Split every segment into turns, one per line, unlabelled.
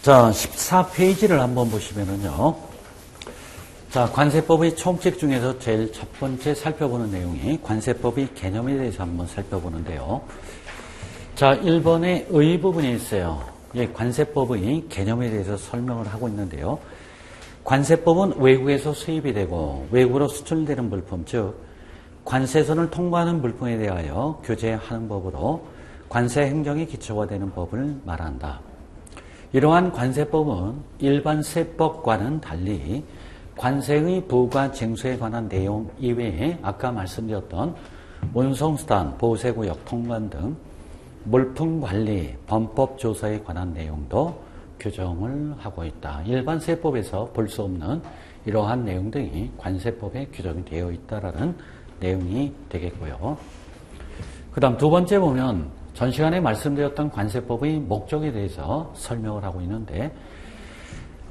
자, 14페이지를 한번 보시면은요. 자, 관세법의 총칙 중에서 제일 첫 번째 살펴보는 내용이 관세법의 개념에 대해서 한번 살펴보는데요. 자, 1번에 의 부분이 있어요. 이 관세법의 개념에 대해서 설명을 하고 있는데요. 관세법은 외국에서 수입이 되고 외국으로 수출되는 물품, 즉 관세선을 통과하는 물품에 대하여 규제하는 법으로 관세 행정의 기초가 되는 법을 말한다. 이러한 관세법은 일반 세법과는 달리 관세의 부과 징수에 관한 내용 이외에 아까 말씀드렸던 운송수단, 보세구역, 통관 등 물품관리, 범법조사에 관한 내용도 규정을 하고 있다. 일반 세법에서 볼 수 없는 이러한 내용 등이 관세법에 규정이 되어 있다라는 내용이 되겠고요. 그 다음 두 번째 보면 전 시간에 말씀드렸던 관세법의 목적에 대해서 설명을 하고 있는데,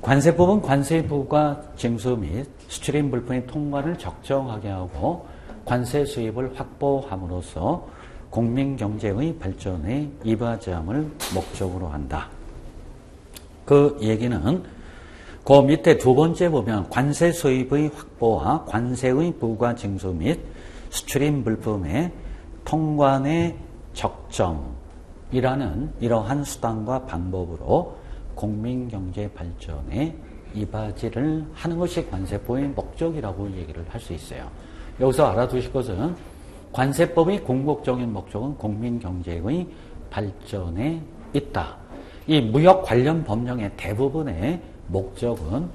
관세법은 관세의 부과 징수 및 수출입 물품의 통관을 적정하게 하고 관세 수입을 확보함으로써 국민경제의 발전에 이바지함을 목적으로 한다. 그 얘기는 그 밑에 두 번째 보면 관세 수입의 확보와 관세의 부과 징수 및 수출입 물품의 통관의 적정이라는 이러한 수단과 방법으로 국민경제 발전에 이바지를 하는 것이 관세법의 목적이라고 얘기를 할 수 있어요. 여기서 알아두실 것은 관세법의 궁극적인 목적은 국민경제의 발전에 있다. 이 무역 관련 법령의 대부분의 목적은,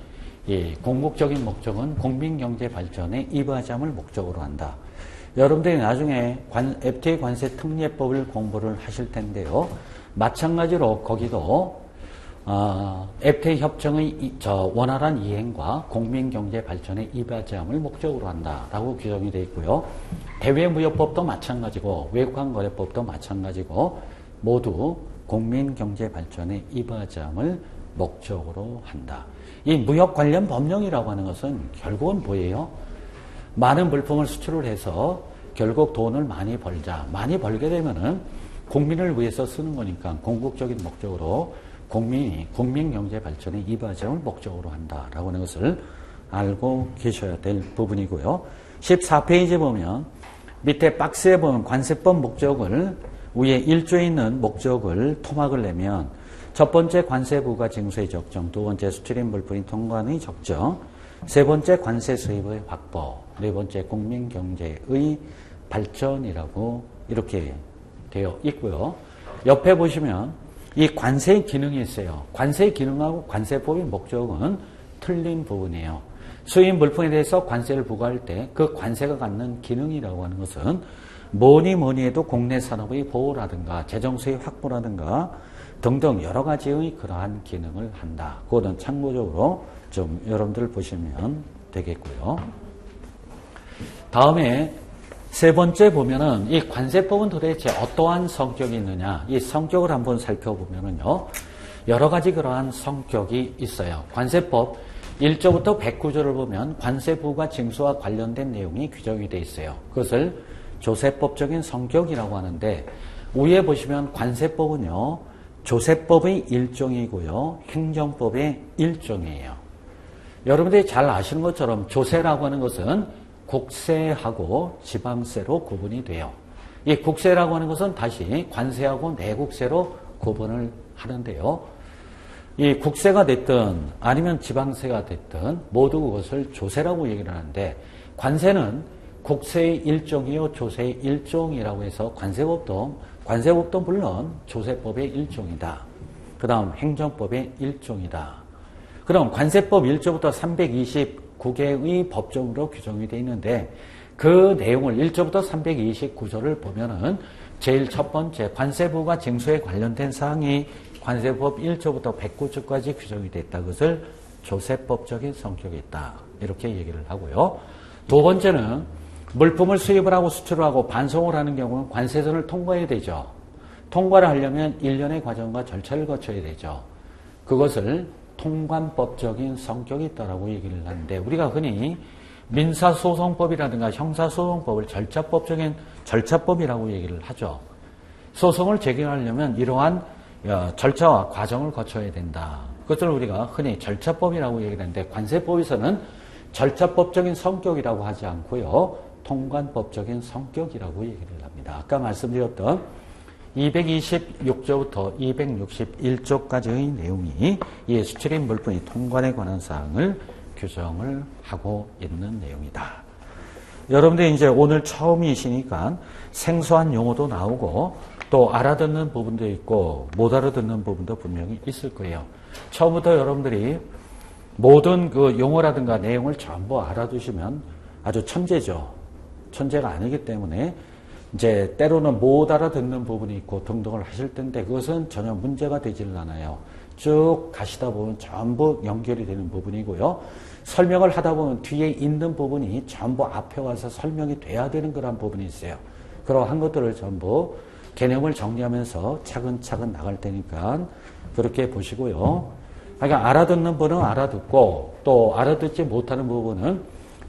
궁극적인 목적은 국민경제 발전에 이바지함을 목적으로 한다. 여러분들이 나중에 FTA 관세 특례법을 공부를 하실 텐데요. 마찬가지로 거기도 FTA 협정의 원활한 이행과 국민경제 발전에 이바지함을 목적으로 한다라고 규정이 되어 있고요. 대외무역법도 마찬가지고 외국환거래법도 마찬가지고 모두 국민경제 발전에 이바지함을 목적으로 한다. 이 무역 관련 법령이라고 하는 것은 결국은 뭐예요? 많은 물품을 수출을 해서 결국 돈을 많이 벌자. 많이 벌게 되면은 국민을 위해서 쓰는 거니까 궁극적인 목적으로 국민경제 발전에 이바지함을 목적으로 한다라고 하는 것을 알고 계셔야 될 부분이고요. 14페이지 보면 밑에 박스에 보면 관세법 목적을 위에 1조에 있는 목적을 토막을 내면 첫 번째 관세 부과 징수의 적정, 두 번째 수출입 물품의 통관의 적정, 세 번째 관세 수입의 확보, 네 번째 국민경제의 발전이라고 이렇게 되어 있고요. 옆에 보시면 이 관세의 기능이 있어요. 관세의 기능하고 관세법의 목적은 틀린 부분이에요. 수입 물품에 대해서 관세를 부과할 때 그 관세가 갖는 기능이라고 하는 것은 뭐니 해도 국내 산업의 보호라든가 재정수의 확보라든가 등등 여러 가지의 그러한 기능을 한다. 그거는 참고적으로 좀 여러분들 보시면 되겠고요. 다음에 세 번째 보면은 이 관세법은 도대체 어떠한 성격이 있느냐. 이 성격을 한번 살펴보면은요. 여러 가지 그러한 성격이 있어요. 관세법 1조부터 109조를 보면 관세부과 징수와 관련된 내용이 규정이 되어 있어요. 그것을 조세법적인 성격이라고 하는데, 위에 보시면 관세법은요. 조세법의 일종이고요. 행정법의 일종이에요. 여러분들이 잘 아시는 것처럼 조세라고 하는 것은 국세하고 지방세로 구분이 돼요. 이 국세라고 하는 것은 다시 관세하고 내국세로 구분을 하는데요. 이 국세가 됐든 아니면 지방세가 됐든 모두 그것을 조세라고 얘기를 하는데, 관세는 국세의 일종이요 조세의 일종이라고 해서 관세법도 물론 조세법의 일종이다. 그 다음 행정법의 일종이다. 그럼 관세법 1조부터 329개의 법정으로 규정이 되어 있는데, 그 내용을 1조부터 329조를 보면은 제일 첫 번째 관세부가 징수에 관련된 사항이 관세법 1조부터 109조까지 규정이 되어 있다. 그것을 조세법적인 성격이 있다. 이렇게 얘기를 하고요. 두 번째는 물품을 수입을 하고 수출을 하고 반송을 하는 경우는 관세선을 통과해야 되죠. 통과를 하려면 일련의 과정과 절차를 거쳐야 되죠. 그것을 통관법적인 성격이 있다라고 얘기를 하는데, 우리가 흔히 민사소송법이라든가 형사소송법을 절차법적인 절차법이라고 얘기를 하죠. 소송을 제기하려면 이러한 절차와 과정을 거쳐야 된다. 그것을 우리가 흔히 절차법이라고 얘기를 하는데 관세법에서는 절차법적인 성격이라고 하지 않고요. 통관법적인 성격이라고 얘기를 합니다. 아까 말씀드렸던 226조부터 261조까지의 내용이 이 수출입 물품의 통관에 관한 사항을 규정을 하고 있는 내용이다. 여러분들 이제 오늘 처음이시니까 생소한 용어도 나오고 또 알아듣는 부분도 있고 못 알아듣는 부분도 분명히 있을 거예요. 처음부터 여러분들이 모든 그 용어라든가 내용을 전부 알아두시면 아주 천재죠. 천재가 아니기 때문에 이제 때로는 못 알아듣는 부분이 있고 등등을 하실 텐데 그것은 전혀 문제가 되지를 않아요. 쭉 가시다 보면 전부 연결이 되는 부분이고요. 설명을 하다 보면 뒤에 있는 부분이 전부 앞에 와서 설명이 돼야 되는 그런 부분이 있어요. 그러한 것들을 전부 개념을 정리하면서 차근차근 나갈 테니까 그렇게 보시고요. 그러니까 알아듣는 분은 알아듣고 또 알아듣지 못하는 부분은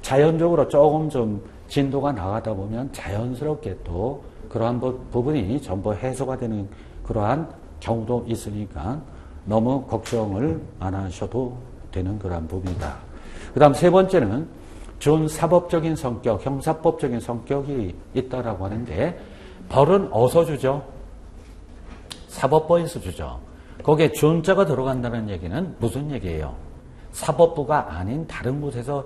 자연적으로 조금 좀 진도가 나가다 보면 자연스럽게 또 그러한 부분이 전부 해소가 되는 그러한 경우도 있으니까 너무 걱정을 안 하셔도 되는 그러한 부분이다. 그 다음 세 번째는 준사법적인 성격, 형사법적인 성격이 있다라고 하는데 벌은 어디서 주죠? 사법부에서 주죠. 거기에 준자가 들어간다는 얘기는 무슨 얘기예요? 사법부가 아닌 다른 곳에서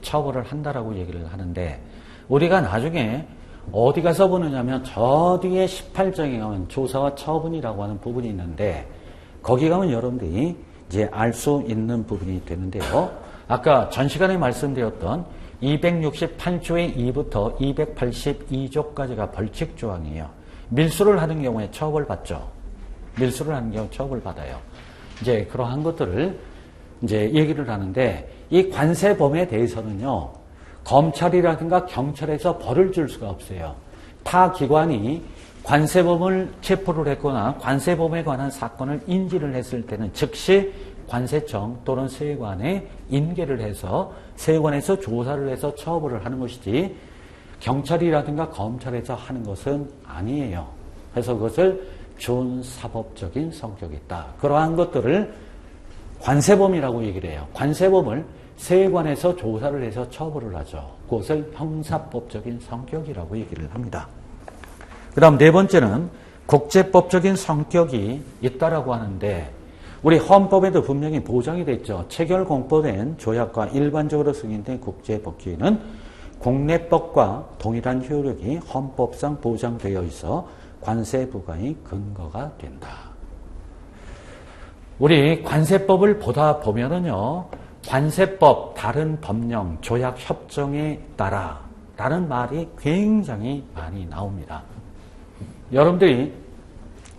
처벌을 한다라고 얘기를 하는데 우리가 나중에 어디 가서 보느냐면 저 뒤에 18장에 가면 조사와 처분이라고 하는 부분이 있는데 거기 가면 여러분들이 이제 알 수 있는 부분이 되는데요. 아까 전 시간에 말씀드렸던 268조의 2부터 282조까지가 벌칙 조항이에요. 밀수를 하는 경우에 처벌받죠. 밀수를 하는 경우 처벌받아요. 이제 그러한 것들을 이제 얘기를 하는데 이 관세범에 대해서는요. 검찰이라든가 경찰에서 벌을 줄 수가 없어요. 타 기관이 관세범을 체포를 했거나 관세범에 관한 사건을 인지를 했을 때는 즉시 관세청 또는 세관에 인계를 해서 세관에서 조사를 해서 처벌을 하는 것이지 경찰이라든가 검찰에서 하는 것은 아니에요. 그래서 그것을 준사법적인 성격이 있다. 그러한 것들을 관세범이라고 얘기를 해요. 관세범을 세관에서 조사를 해서 처벌을 하죠. 그것을 형사법적인 성격이라고 얘기를 합니다. 그 다음 네 번째는 국제법적인 성격이 있다라고 하는데 우리 헌법에도 분명히 보장이 됐죠. 체결공포된 조약과 일반적으로 승인된 국제법규에는 국내법과 동일한 효력이 헌법상 보장되어 있어 관세 부과의 근거가 된다. 우리 관세법을 보다 보면은요, 관세법, 다른 법령, 조약, 협정에 따라 라는 말이 굉장히 많이 나옵니다. 여러분들이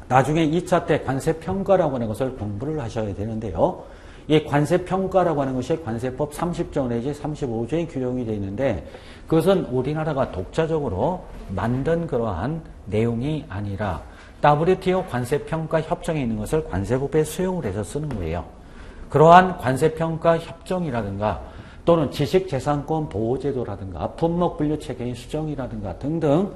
나중에 2차 때 관세평가라고 하는 것을 공부를 하셔야 되는데요. 이 관세평가라고 하는 것이 관세법 30조 내지 35조에 규정이 되어 있는데 그것은 우리나라가 독자적으로 만든 그러한 내용이 아니라 WTO 관세평가 협정에 있는 것을 관세법에 수용을 해서 쓰는 거예요. 그러한 관세평가 협정이라든가 또는 지식재산권 보호제도라든가 품목분류체계의 수정이라든가 등등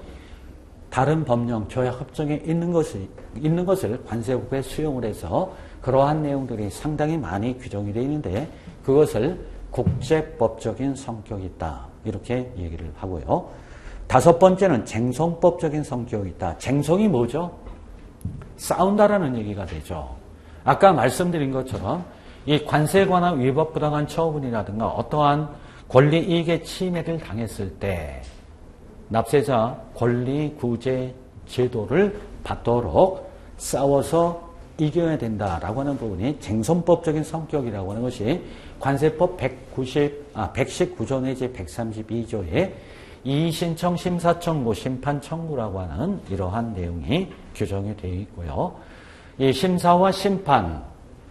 다른 법령, 조약, 협정에 있는 것을 관세법에 수용을 해서 그러한 내용들이 상당히 많이 규정이 되어 있는데 그것을 국제법적인 성격이 있다. 이렇게 얘기를 하고요. 다섯 번째는 쟁송법적인 성격이 있다. 쟁송이 뭐죠? 싸운다라는 얘기가 되죠. 아까 말씀드린 것처럼 이 관세에 관한 위법 부당한 처분이라든가 어떠한 권리 이익의 침해를 당했을 때 납세자 권리 구제 제도를 받도록 싸워서 이겨야 된다라고 하는 부분이 쟁송법적인 성격이라고 하는 것이 관세법 119조 내지 132조에 이의신청, 심사청구, 심판청구라고 하는 이러한 내용이 규정이 되어 있고요. 이 심사와 심판,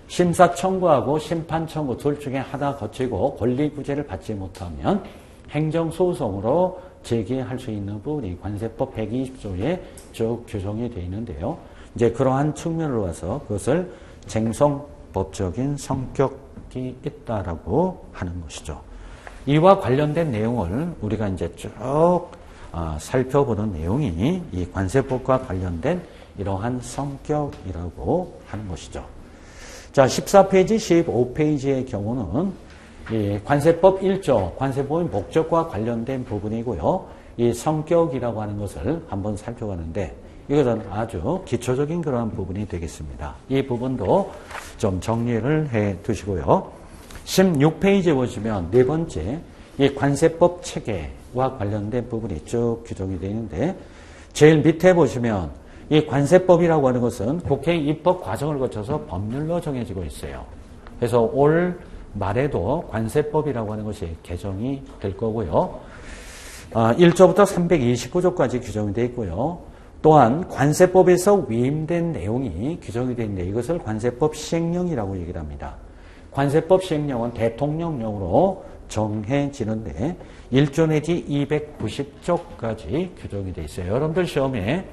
심사청구하고 심판청구 둘 중에 하나 거치고 권리구제를 받지 못하면 행정소송으로 제기할 수 있는 부분이 관세법 120조에 쭉 규정이 되어 있는데요. 이제 그러한 측면으로 와서 그것을 쟁송법적인 성격이 있다라고 하는 것이죠. 이와 관련된 내용을 우리가 이제 쭉 살펴보는 내용이 이 관세법과 관련된 이러한 성격이라고 하는 것이죠. 자, 14페이지, 15페이지의 경우는 이 관세법 1조, 관세법의 목적과 관련된 부분이고요. 이 성격이라고 하는 것을 한번 살펴가는데 이것은 아주 기초적인 그러한 부분이 되겠습니다. 이 부분도 좀 정리를 해 두시고요. 16페이지에 보시면 네 번째 이 관세법 체계와 관련된 부분이 쭉 규정이 되어 있는데 제일 밑에 보시면 이 관세법이라고 하는 것은 국회 입법 과정을 거쳐서 법률로 정해지고 있어요. 그래서 올 말에도 관세법이라고 하는 것이 개정이 될 거고요. 1조부터 329조까지 규정이 되어 있고요. 또한 관세법에서 위임된 내용이 규정이 되어 있는데 이것을 관세법 시행령이라고 얘기를 합니다. 관세법 시행령은 대통령령으로 정해지는데 1조 내지 290조까지 규정이 되어 있어요. 여러분들 시험에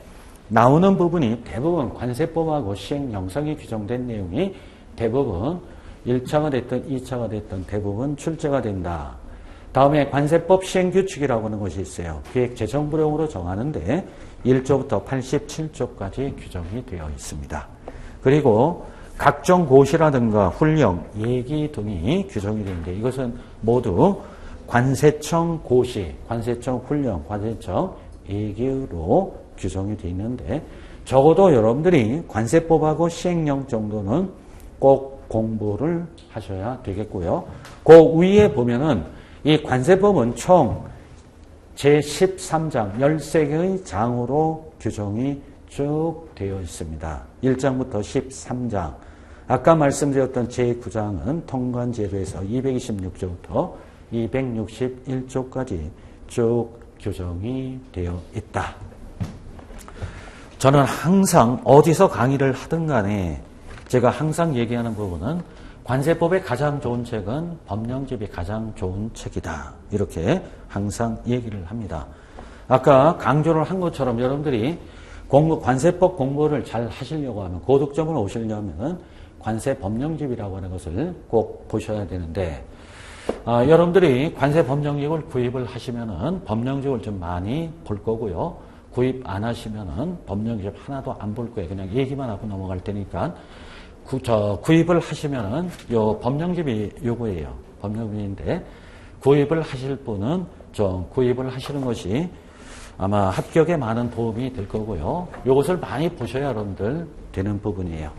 나오는 부분이 대부분 관세법하고 시행령상에 규정된 내용이 대부분 1차가 됐든 2차가 됐든 대부분 출제가 된다. 다음에 관세법 시행규칙이라고 하는 것이 있어요. 기획재정부령으로 정하는데 1조부터 87조까지 규정이 되어 있습니다. 그리고 각종 고시라든가 훈령, 예기 등이 규정이 되는데 이것은 모두 관세청 고시, 관세청 훈령, 관세청 예기로 규정이 되어 있는데 적어도 여러분들이 관세법하고 시행령 정도는 꼭 공부를 하셔야 되겠고요. 그 위에 보면은 이 관세법은 총 제13장 13개의 장으로 규정이 쭉 되어 있습니다. 1장부터 13장. 아까 말씀드렸던 제9장은 통관제도에서 226조부터 261조까지 쭉 규정이 되어 있다. 저는 항상 어디서 강의를 하든 간에 제가 항상 얘기하는 부분은 관세법의 가장 좋은 책은 법령집이 가장 좋은 책이다. 이렇게 항상 얘기를 합니다. 아까 강조를 한 것처럼 여러분들이 관세법 공부를 잘 하시려고 하면 고득점을 오시려면 관세 법령집이라고 하는 것을 꼭 보셔야 되는데 여러분들이 관세 법령집을 구입을 하시면은 법령집을 좀 많이 볼 거고요. 구입 안 하시면은 법령집 하나도 안 볼 거예요. 그냥 얘기만 하고 넘어갈 테니까 구입을 하시면은 요 법령집이 요거예요. 법령집인데 구입을 하실 분은 좀 구입을 하시는 것이 아마 합격에 많은 도움이 될 거고요. 요것을 많이 보셔야 여러분들 되는 부분이에요.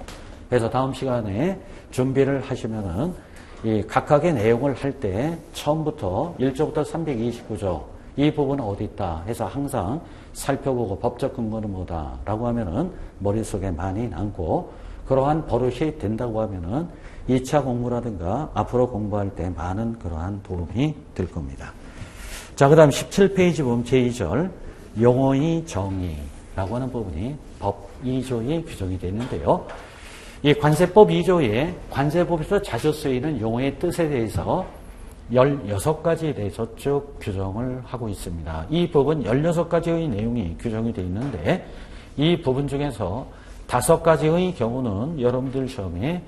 그래서 다음 시간에 준비를 하시면은 이 각각의 내용을 할 때 처음부터 1조부터 329조 이 부분은 어디 있다 해서 항상 살펴보고 법적 근거는 뭐다라고 하면은 머릿속에 많이 남고 그러한 버릇이 된다고 하면은 2차 공부라든가 앞으로 공부할 때 많은 그러한 도움이 될 겁니다. 자, 그 다음 17페이지 보면 제2절 용어의 정의라고 하는 부분이 법 2조에 규정이 되어 있는데요. 이 관세법 2조에 관세법에서 자주 쓰이는 용어의 뜻에 대해서 16가지에 대해서 쭉 규정을 하고 있습니다. 이 법은 16가지의 내용이 규정이 되어 있는데 이 부분 중에서 5가지의 경우는 여러분들 시험에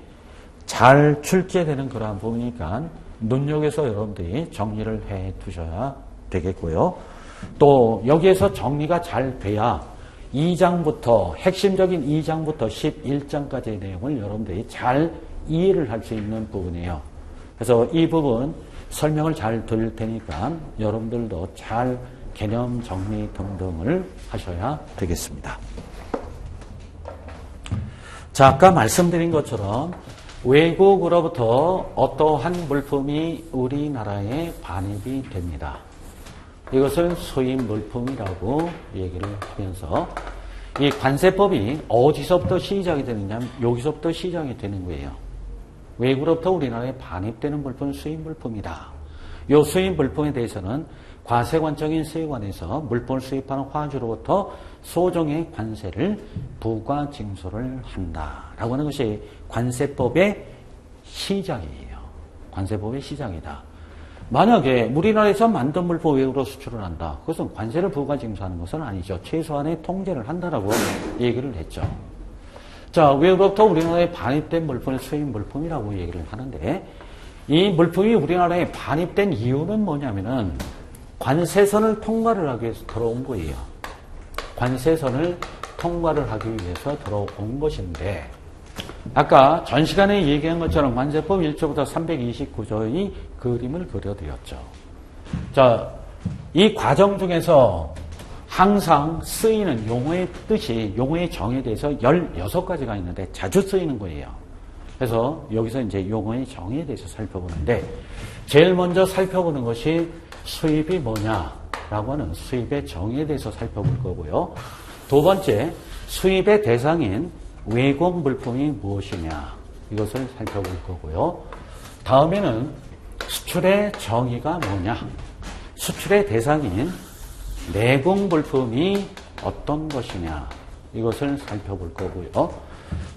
잘 출제되는 그러한 부분이니까 눈여겨서 여러분들이 정리를 해 두셔야 되겠고요. 또 여기에서 정리가 잘 돼야 2장부터 핵심적인 2장부터 11장까지의 내용을 여러분들이 잘 이해를 할 수 있는 부분이에요. 그래서 이 부분 설명을 잘 드릴 테니까 여러분들도 잘 개념 정리 등등을 하셔야 되겠습니다. 자, 아까 말씀드린 것처럼 외국으로부터 어떠한 물품이 우리나라에 반입이 됩니다. 이것을 수입 물품이라고 얘기를 하면서 이 관세법이 어디서부터 시작이 되느냐면 여기서부터 시작이 되는 거예요. 외국으로부터 우리나라에 반입되는 물품은 수입 물품이다. 이 수입 물품에 대해서는 과세관적인 세관에서 물품을 수입하는 화주로부터 소정의 관세를 부과 징수를 한다라고 하는 것이 관세법의 시작이에요. 관세법의 시작이다. 만약에 우리나라에서 만든 물품 외국으로 수출을 한다. 그것은 관세를 부과 징수하는 것은 아니죠. 최소한의 통제를 한다라고 얘기를 했죠. 자, 외국으로부터 우리나라에 반입된 물품을 수입 물품이라고 얘기를 하는데 이 물품이 우리나라에 반입된 이유는 뭐냐면은 관세선을 통과를 하기 위해서 들어온 거예요. 관세선을 통과를 하기 위해서 들어온 것인데 아까 전 시간에 얘기한 것처럼 관세법 1조부터 329조의 그림을 그려드렸죠. 자, 이 과정 중에서 항상 쓰이는 용어의 뜻이, 용어의 정에 대해서 16가지가 있는데 자주 쓰이는 거예요. 그래서 여기서 이제 용어의 정에 대해서 살펴보는데 제일 먼저 살펴보는 것이 수입이 뭐냐라고 하는 수입의 정에 대해서 살펴볼 거고요. 두 번째, 수입의 대상인 외국 물품이 무엇이냐 이것을 살펴볼 거고요. 다음에는 수출의 정의가 뭐냐, 수출의 대상인 내국 물품이 어떤 것이냐 이것을 살펴볼 거고요.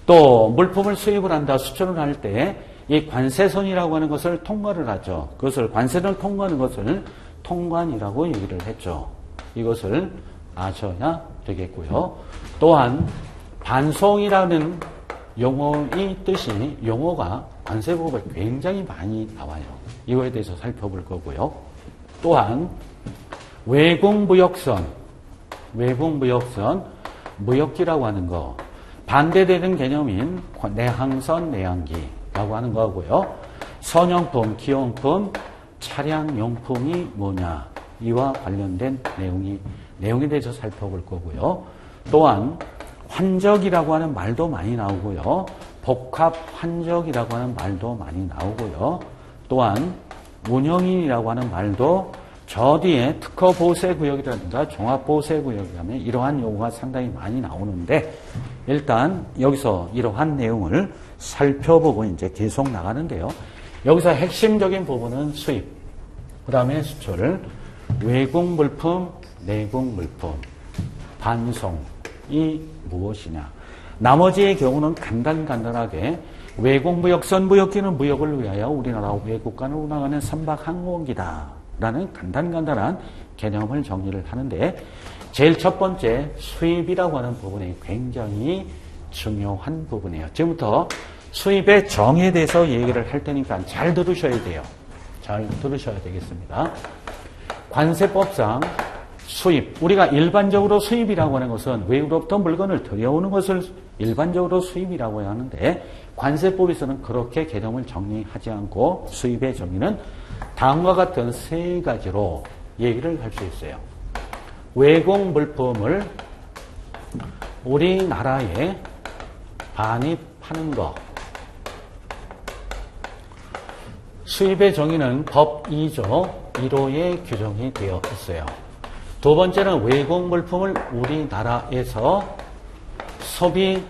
또 물품을 수입을 한다, 수출을 할 때 이 관세선이라고 하는 것을 통과를 하죠. 그것을 관세를 통과하는 것을 통관이라고 얘기를 했죠. 이것을 아셔야 되겠고요. 또한 반송이라는 용어의 뜻이, 용어가 관세법에 굉장히 많이 나와요. 이거에 대해서 살펴볼 거고요. 또한 외국무역선, 무역기라고 하는 거, 반대되는 개념인 내항선, 내항기라고 하는 거고요. 선용품, 기용품, 차량용품이 뭐냐, 이와 관련된 내용에 대해서 살펴볼 거고요. 또한 환적이라고 하는 말도 많이 나오고요. 복합 환적이라고 하는 말도 많이 나오고요. 또한 운영인이라고 하는 말도 저 뒤에 특허보호세구역이라든가 종합보호세구역이라면 이러한 용어가 상당히 많이 나오는데 일단 여기서 이러한 내용을 살펴보고 이제 계속 나가는데요. 여기서 핵심적인 부분은 수입, 그 다음에 수출, 외국 물품, 내국 물품, 반송이 무엇이냐. 나머지의 경우는 간단하게 외국무역선 무역기는 무역을 위하여 우리나라 외국간을 운항하는 선박항공기다 라는 간단한 개념을 정리를 하는데 제일 첫 번째 수입이라고 하는 부분이 굉장히 중요한 부분이에요. 지금부터 수입의 정에 대해서 얘기를 할 테니까 잘 들으셔야 돼요. 잘 들으셔야 되겠습니다. 관세법상 수입, 우리가 일반적으로 수입이라고 하는 것은 외국으로부터 물건을 들여오는 것을 일반적으로 수입이라고 하는데 관세법에서는 그렇게 개념을 정리하지 않고 수입의 정의는 다음과 같은 세 가지로 얘기를 할 수 있어요. 외국 물품을 우리나라에 반입하는 것. 수입의 정의는 법 2조 1호에 규정이 되어 있어요. 두 번째는 외국 물품을 우리나라에서 소비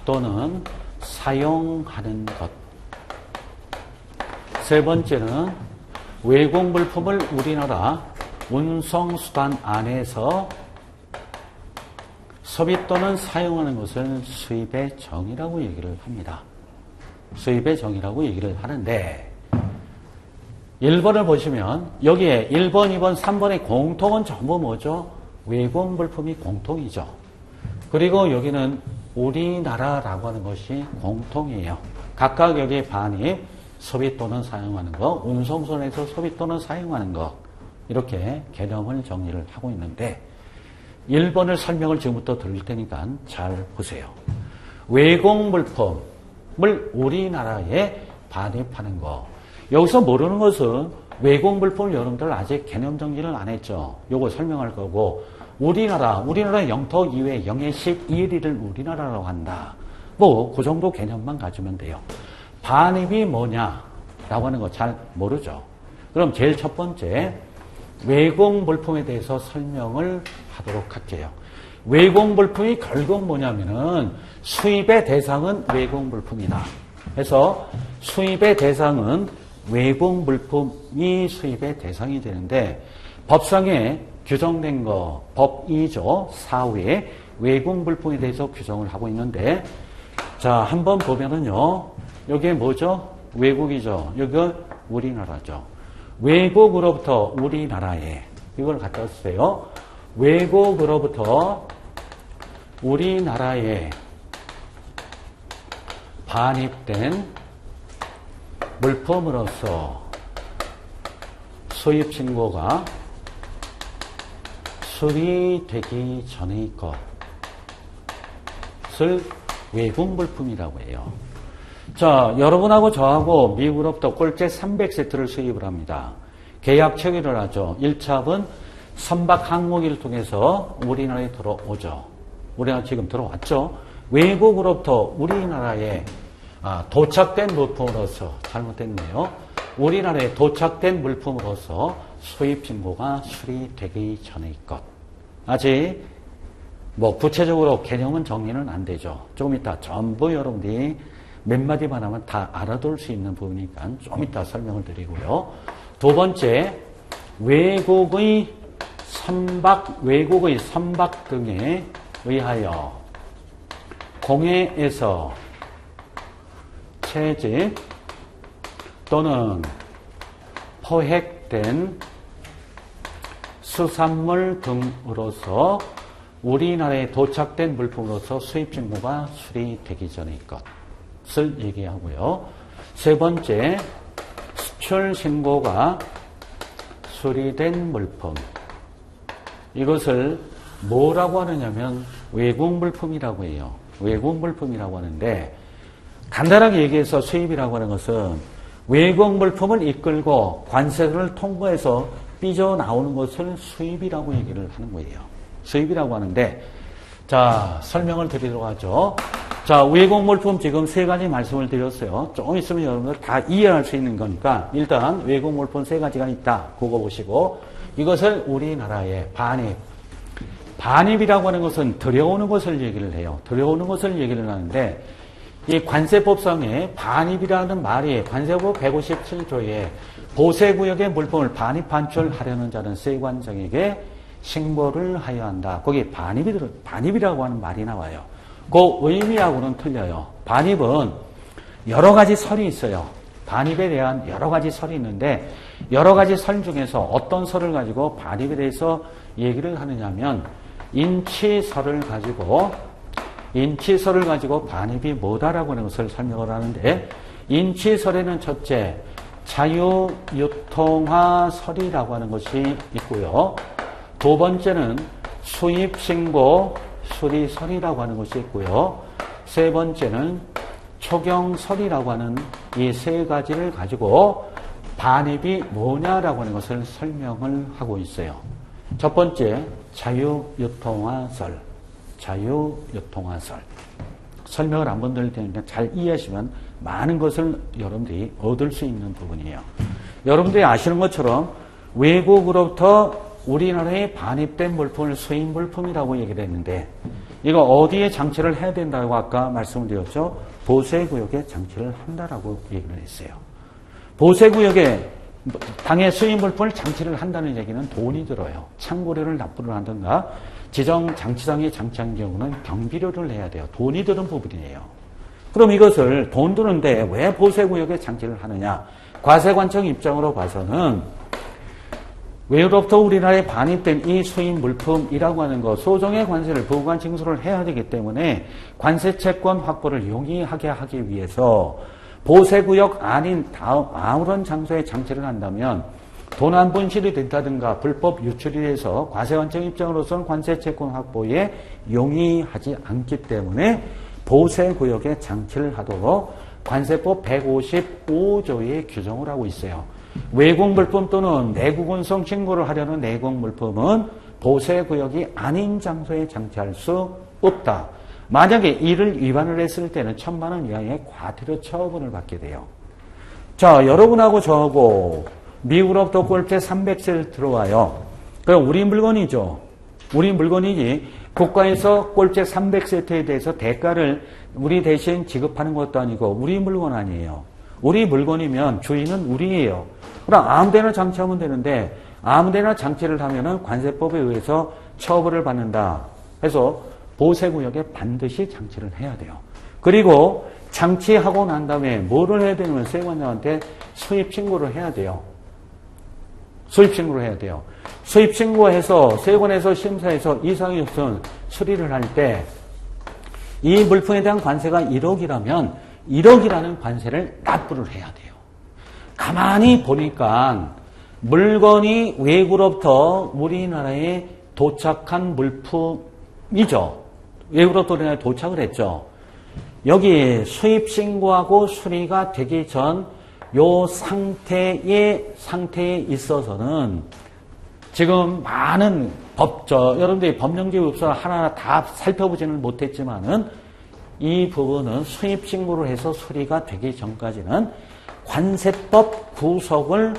또는 사용하는 것. 세 번째는 외국 물품을 우리나라 운송수단 안에서 소비 또는 사용하는 것을 수입의 정의라고 얘기를 합니다. 수입의 정의라고 얘기를 하는데 1번을 보시면 여기에 1번, 2번, 3번의 공통은 전부 뭐죠? 외국 물품이 공통이죠. 그리고 여기는 우리나라라고 하는 것이 공통이에요. 각각 여기에 반입, 소비 또는 사용하는 것, 운송선에서 소비 또는 사용하는 것 이렇게 개념을 정리를 하고 있는데 1번을 설명을 지금부터 드릴 테니까 잘 보세요. 외국 물품을 우리나라에 반입하는 것. 여기서 모르는 것은 외국 물품을 여러분들 아직 개념 정리를 안 했죠. 요거 설명할 거고 우리나라 영토 이외 영해 12일을 우리나라라고 한다. 뭐 그 정도 개념만 가지면 돼요. 반입이 뭐냐라고 하는 거 잘 모르죠. 그럼 제일 첫 번째 외국 물품에 대해서 설명을 하도록 할게요. 외국 물품이 결국 뭐냐면은 수입의 대상은 외국 물품이다. 그래서 수입의 대상은 외국 물품이 수입의 대상이 되는데 법상에 규정된 거 법 2조 4호에 외국 물품에 대해서 규정을 하고 있는데 자 한번 보면은요 여기에 뭐죠? 외국이죠. 여기가 우리나라죠. 외국으로부터 우리나라에 이걸 갖다 쓰세요. 외국으로부터 우리나라에 반입된 물품으로서 수입 신고가 수리되기 전의 것. 이것을 외국 물품이라고 해요. 자, 여러분하고 저하고 미국으로부터 꼴째 300세트를 수입을 합니다. 계약 체결을 하죠. 1차은 선박 항공기를 통해서 우리나라에 들어오죠. 우리나라 지금 들어왔죠. 외국으로부터 우리나라에 도착된 물품으로서 잘못됐네요. 우리나라에 도착된 물품으로서 수입 신고가 수리되기 전의 것. 아직 뭐 구체적으로 개념은 정리는 안 되죠. 조금 이따 전부 여러분들이 몇 마디만 하면 다 알아둘 수 있는 부분이니까 좀 이따 설명을 드리고요. 두 번째, 외국의 선박 등에 의하여 공해에서 채집 또는 포획된 수산물 등으로서 우리나라에 도착된 물품으로서 수입 신고가 수리되기 전의 것을 얘기하고요. 세 번째, 수출 신고가 수리된 물품. 이것을 뭐라고 하느냐면 외국 물품이라고 해요. 외국 물품이라고 하는데 간단하게 얘기해서 수입이라고 하는 것은 외국 물품을 이끌고 관세를 통과해서 삐져나오는 것을 수입이라고 얘기를 하는 거예요. 수입이라고 하는데 자, 설명을 드리도록 하죠. 자, 외국 물품 지금 세 가지 말씀을 드렸어요. 조금 있으면 여러분들 다 이해할 수 있는 거니까 일단 외국 물품 세 가지가 있다. 그거 보시고 이것을 우리나라의 반입이라고 하는 것은 들여오는 것을 얘기를 해요. 들여오는 것을 얘기를 하는데 이 관세법상에 반입이라는 말이 관세법 157조에 보세구역의 물품을 반입 반출하려는 자는 세관청에게 신고를 하여야 한다. 거기 반입이라고 하는 말이 나와요. 그 의미하고는 틀려요. 반입은 여러 가지 설이 있어요. 반입에 대한 여러 가지 설이 있는데 여러 가지 설 중에서 어떤 설을 가지고 반입에 대해서 얘기를 하느냐면 인치설을 가지고 반입이 뭐다라고 하는 것을 설명을 하는데 인치설에는 첫째 자유유통화설이라고 하는 것이 있고요. 두 번째는 수입신고 수리설이라고 하는 것이 있고요. 세 번째는 초경설이라고 하는 이 세 가지를 가지고 반입이 뭐냐라고 하는 것을 설명을 하고 있어요. 첫 번째 자유유통화설. 설명을 한번 드릴 테니까 잘 이해하시면 많은 것을 여러분들이 얻을 수 있는 부분이에요. 여러분들이 아시는 것처럼 외국으로부터 우리나라에 반입된 물품을 수입 물품이라고 얘기를 했는데 이거 어디에 장치를 해야 된다고 아까 말씀을 드렸죠? 보세구역에 장치를 한다라고 얘기를 했어요. 보세구역에 당의 수입 물품을 장치를 한다는 얘기는 돈이 들어요. 창고료를 납부를 한다든가 지정 장치장에 장치한 경우는 경비료를 내야 돼요. 돈이 드는 부분이에요. 그럼 이것을 돈 드는데 왜 보세구역에 장치를 하느냐? 과세관청 입장으로 봐서는 외로부터 우리나라에 반입된 이 수입 물품이라고 하는 것, 소정의 관세를 부관 징수를 해야 되기 때문에 관세 채권 확보를 용이하게 하기 위해서 보세구역 아닌 아무런 장소에 장치를 한다면 도난 분실이 된다든가 불법 유출이 돼서 과세관청 입장으로서는 관세 채권 확보에 용이하지 않기 때문에 보세구역에 장치를 하도록 관세법 155조에 규정을 하고 있어요. 외국 물품 또는 내국 운송 신고를 하려는 내국 물품은 보세구역이 아닌 장소에 장치할 수 없다. 만약에 이를 위반을 했을 때는 1,000만 원 이하의 과태료 처분을 받게 돼요. 자, 여러분하고 저하고 미국으로부터 꼴째 300세를 들어와요. 그럼 우리 물건이죠. 우리 물건이지 국가에서 꼴째 300세트에 대해서 대가를 우리 대신 지급하는 것도 아니고 우리 물건 아니에요. 우리 물건이면 주인은 우리예요. 그럼 아무데나 장치하면 되는데 아무데나 장치를 하면은 관세법에 의해서 처벌을 받는다. 해서 보세구역에 반드시 장치를 해야 돼요. 그리고 장치하고 난 다음에 뭐를 해야 되냐면 세관장한테 수입신고를 해야 돼요. 수입신고를 해야 돼요. 수입신고해서 세관에서 심사해서 이상이 없으면 수리를 할 때 이 물품에 대한 관세가 1억이라면 1억이라는 관세를 납부를 해야 돼요. 가만히 보니까 물건이 외국으로부터 우리나라에 도착한 물품이죠. 외국으로부터 우리나라에 도착을 했죠. 여기 수입신고하고 수리가 되기 전 요 상태에 있어서는 지금 많은 여러분들이 법령제국서 하나하나 다 살펴보지는 못했지만은 이 부분은 수입신고를 해서 수리가 되기 전까지는 관세법 구속을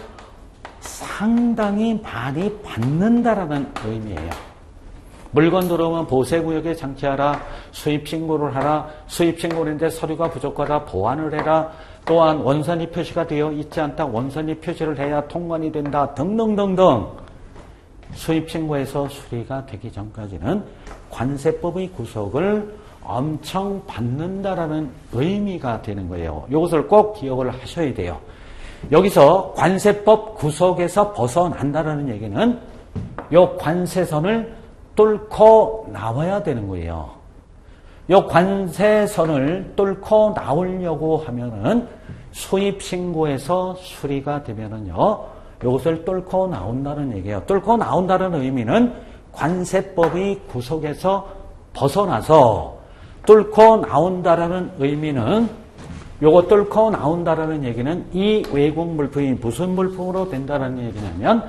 상당히 많이 받는다라는 의미예요. 물건 들어오면 보세구역에 장치하라, 수입신고를 하라, 수입신고인데 서류가 부족하다, 보완을 해라, 또한 원산이 표시가 되어 있지 않다, 원산이 표시를 해야 통관이 된다, 등등등등. 수입신고에서 수리가 되기 전까지는 관세법의 구속을 엄청 받는다라는 의미가 되는 거예요. 이것을 꼭 기억을 하셔야 돼요. 여기서 관세법 구속에서 벗어난다라는 얘기는 이 관세선을 뚫고 나와야 되는 거예요. 이 관세선을 뚫고 나오려고 하면은 수입신고에서 수리가 되면은요, 이것을 뚫고 나온다는 얘기예요. 뚫고 나온다는 의미는 관세법의 구속에서 벗어나서 뚫고 나온다라는 의미는 요거 뚫고 나온다라는 얘기는 이 외국 물품이 무슨 물품으로 된다라는 얘기냐면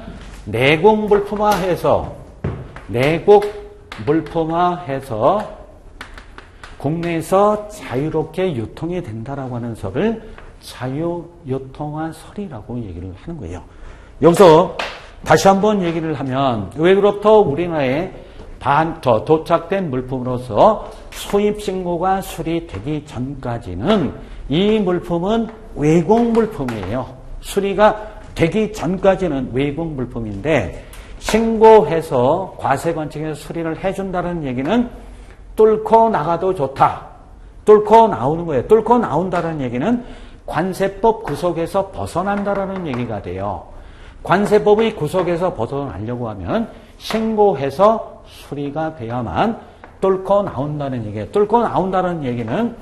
내국 물품화해서 국내에서 자유롭게 유통이 된다라고 하는 설을 자유유통화설이라고 얘기를 하는 거예요. 여기서 다시 한번 얘기를 하면 외국으로부터 우리나라에 도착된 물품으로서 수입신고가 수리되기 전까지는 이 물품은 외국 물품이에요. 수리가 되기 전까지는 외국 물품인데 신고해서 과세관청에서 수리를 해준다는 얘기는 뚫고 나가도 좋다. 뚫고 나오는 거예요. 뚫고 나온다는 얘기는 관세법 구속에서 벗어난다라는 얘기가 돼요. 관세법의 구속에서 벗어나려고 하면 신고해서 수리가 돼야만 뚫고 나온다는 얘기예요. 뚫고 나온다는 얘기는